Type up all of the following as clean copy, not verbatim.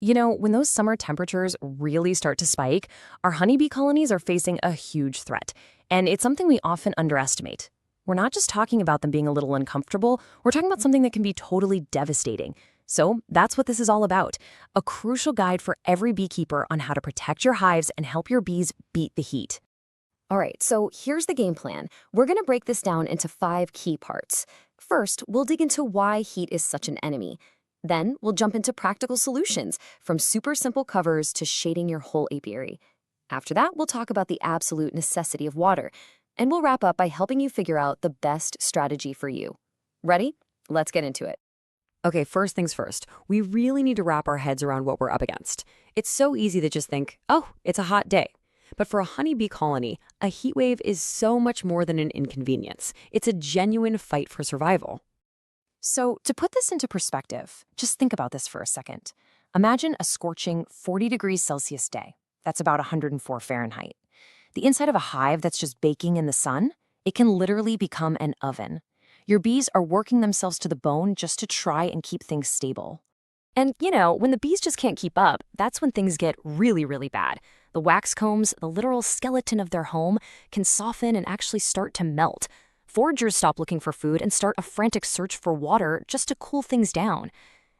When those summer temperatures really start to spike, our honeybee colonies are facing a huge threat. And it's something we often underestimate. We're not just talking about them being a little uncomfortable, we're talking about something that can be totally devastating. So that's what this is all about, a crucial guide for every beekeeper on how to protect your hives and help your bees beat the heat. All right, so here's the game plan. We're going to break this down into 5 key parts. First, we'll dig into why heat is such an enemy. Then, we'll jump into practical solutions, from super simple covers to shading your whole apiary. After that, we'll talk about the absolute necessity of water. And we'll wrap up by helping you figure out the best strategy for you. Ready? Let's get into it. Okay, first things first, we really need to wrap our heads around what we're up against. It's so easy to just think, oh, it's a hot day. But for a honeybee colony, a heat wave is so much more than an inconvenience. It's a genuine fight for survival. So, to put this into perspective, just think about this for a second. Imagine a scorching 40 degrees Celsius day. That's about 104 Fahrenheit. The inside of a hive that's just baking in the sun, it can literally become an oven. Your bees are working themselves to the bone just to try and keep things stable. And, when the bees just can't keep up, that's when things get really, really bad. The wax combs, the literal skeleton of their home, can soften and actually start to melt. Foragers stop looking for food and start a frantic search for water just to cool things down.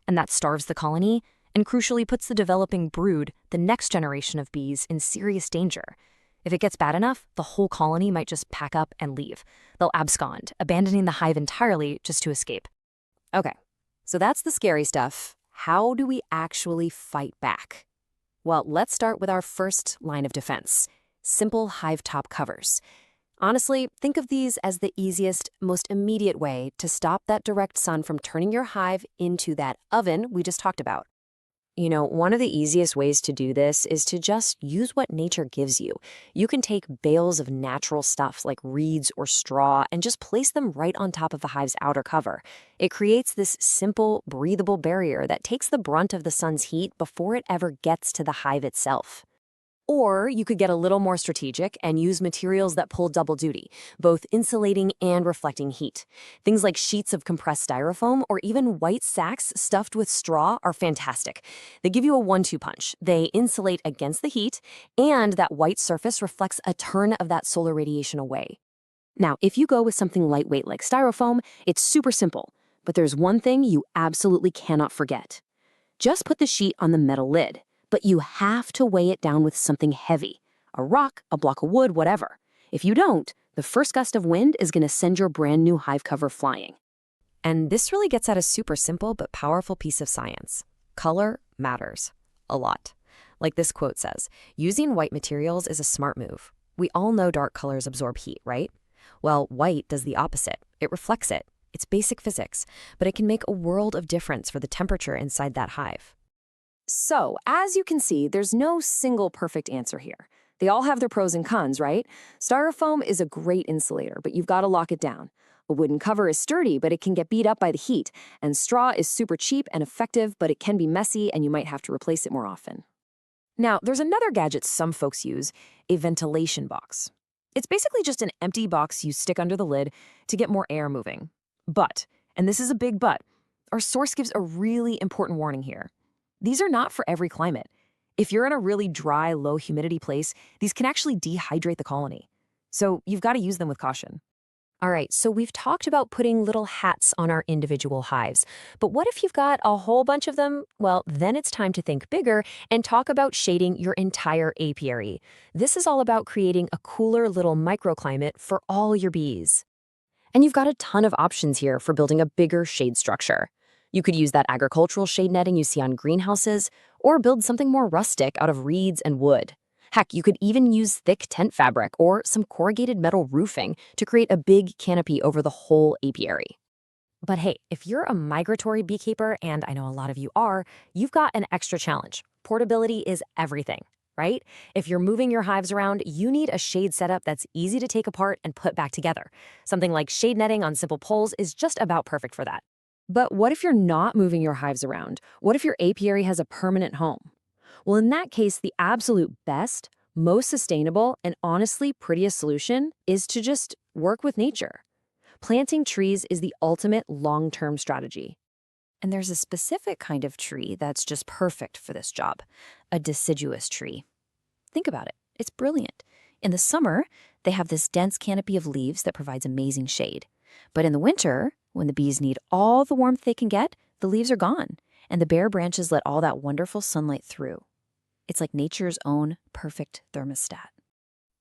And that starves the colony and crucially puts the developing brood, the next generation of bees, in serious danger. If it gets bad enough, the whole colony might just pack up and leave. They'll abscond, abandoning the hive entirely just to escape. Okay, so that's the scary stuff. How do we actually fight back? Well, let's start with our first line of defense, simple hive top covers. Honestly, think of these as the easiest, most immediate way to stop that direct sun from turning your hive into that oven we just talked about. One of the easiest ways to do this is to just use what nature gives you. You can take bales of natural stuff like reeds or straw and just place them right on top of the hive's outer cover. It creates this simple, breathable barrier that takes the brunt of the sun's heat before it ever gets to the hive itself. Or you could get a little more strategic and use materials that pull double duty, both insulating and reflecting heat. Things like sheets of compressed styrofoam or even white sacks stuffed with straw are fantastic. They give you a 1-2 punch. They insulate against the heat, and that white surface reflects a turn of that solar radiation away. Now, if you go with something lightweight like styrofoam, it's super simple. But there's one thing you absolutely cannot forget. Just put the sheet on the metal lid. But you have to weigh it down with something heavy, a rock, a block of wood, whatever. If you don't, the first gust of wind is going to send your brand new hive cover flying. And this really gets at a super simple but powerful piece of science. Color matters. A lot. Like this quote says, using white materials is a smart move. We all know dark colors absorb heat, right? Well, white does the opposite. It reflects it. It's basic physics, but it can make a world of difference for the temperature inside that hive. So, as you can see, there's no single perfect answer here. They all have their pros and cons, right? Styrofoam is a great insulator, but you've got to lock it down. A wooden cover is sturdy, but it can get beat up by the heat. And straw is super cheap and effective, but it can be messy and you might have to replace it more often. Now, there's another gadget some folks use, a ventilation box. It's basically just an empty box you stick under the lid to get more air moving. But, and this is a big but, our source gives a really important warning here. These are not for every climate. If you're in a really dry, low humidity place, these can actually dehydrate the colony. So you've got to use them with caution. All right, so we've talked about putting little hats on our individual hives. But what if you've got a whole bunch of them? Well, then it's time to think bigger and talk about shading your entire apiary. This is all about creating a cooler little microclimate for all your bees. And you've got a ton of options here for building a bigger shade structure. You could use that agricultural shade netting you see on greenhouses, or build something more rustic out of reeds and wood. Heck, you could even use thick tent fabric or some corrugated metal roofing to create a big canopy over the whole apiary. But hey, if you're a migratory beekeeper, and I know a lot of you are, you've got an extra challenge. Portability is everything, right? If you're moving your hives around, you need a shade setup that's easy to take apart and put back together. Something like shade netting on simple poles is just about perfect for that. But what if you're not moving your hives around? What if your apiary has a permanent home? Well, in that case, the absolute best, most sustainable, and honestly prettiest solution is to just work with nature. Planting trees is the ultimate long-term strategy. And there's a specific kind of tree that's just perfect for this job, a deciduous tree. Think about it. It's brilliant. In the summer, they have this dense canopy of leaves that provides amazing shade. But in the winter, when the bees need all the warmth they can get, the leaves are gone, and the bare branches let all that wonderful sunlight through. It's like nature's own perfect thermostat.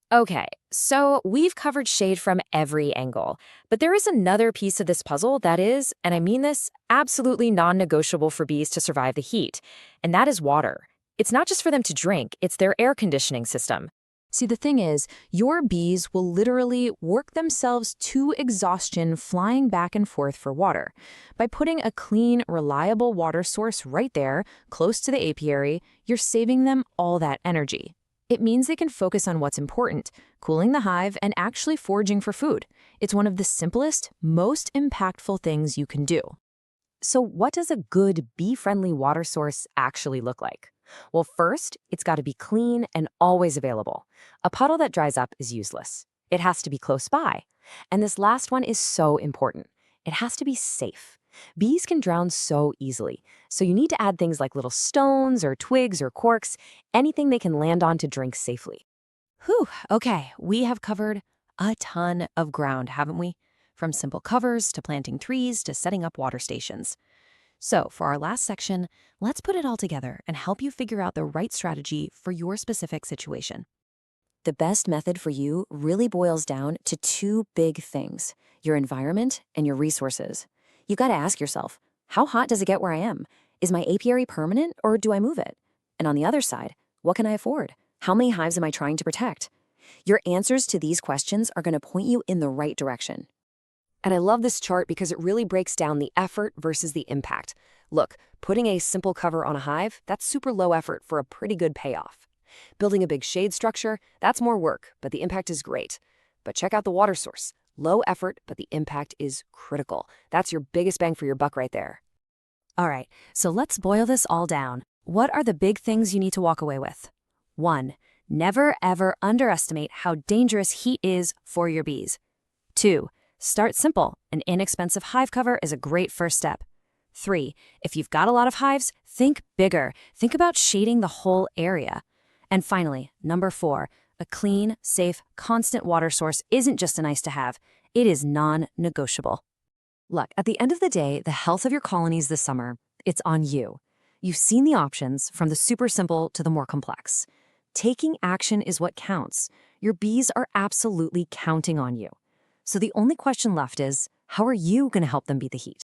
Okay, so we've covered shade from every angle, but there is another piece of this puzzle that is, and I mean this, absolutely non-negotiable for bees to survive the heat, and that is water. It's not just for them to drink, it's their air conditioning system. See, the thing is, your bees will literally work themselves to exhaustion flying back and forth for water. By putting a clean, reliable water source right there, close to the apiary, you're saving them all that energy. It means they can focus on what's important, cooling the hive and actually foraging for food. It's one of the simplest, most impactful things you can do. So what does a good bee-friendly water source actually look like? Well, first, it's got to be clean and always available. A puddle that dries up is useless. It has to be close by. And this last one is so important. It has to be safe. Bees can drown so easily, so you need to add things like little stones or twigs or corks, anything they can land on to drink safely. Whew, okay, we have covered a ton of ground, haven't we? From simple covers to planting trees to setting up water stations. So, for our last section, let's put it all together and help you figure out the right strategy for your specific situation. The best method for you really boils down to two big things: your environment and your resources. You got to ask yourself, how hot does it get where I am? Is my apiary permanent or do I move it? And on the other side, what can I afford? How many hives am I trying to protect? Your answers to these questions are going to point you in the right direction. And I love this chart because it really breaks down the effort versus the impact. Look, putting a simple cover on a hive, that's super low effort for a pretty good payoff. Building a big shade structure, that's more work, but the impact is great. But check out the water source. Low effort, but the impact is critical. That's your biggest bang for your buck right there. All right, so let's boil this all down. What are the big things you need to walk away with? 1. Never ever underestimate how dangerous heat is for your bees. 2. Start simple. An inexpensive hive cover is a great first step. 3. If you've got a lot of hives, think bigger. Think about shading the whole area. And finally, number 4, a clean, safe, constant water source isn't just a nice to have. It is non-negotiable. Look, at the end of the day, the health of your colonies this summer, it's on you. You've seen the options from the super simple to the more complex. Taking action is what counts. Your bees are absolutely counting on you. So the only question left is, how are you going to help them beat the heat?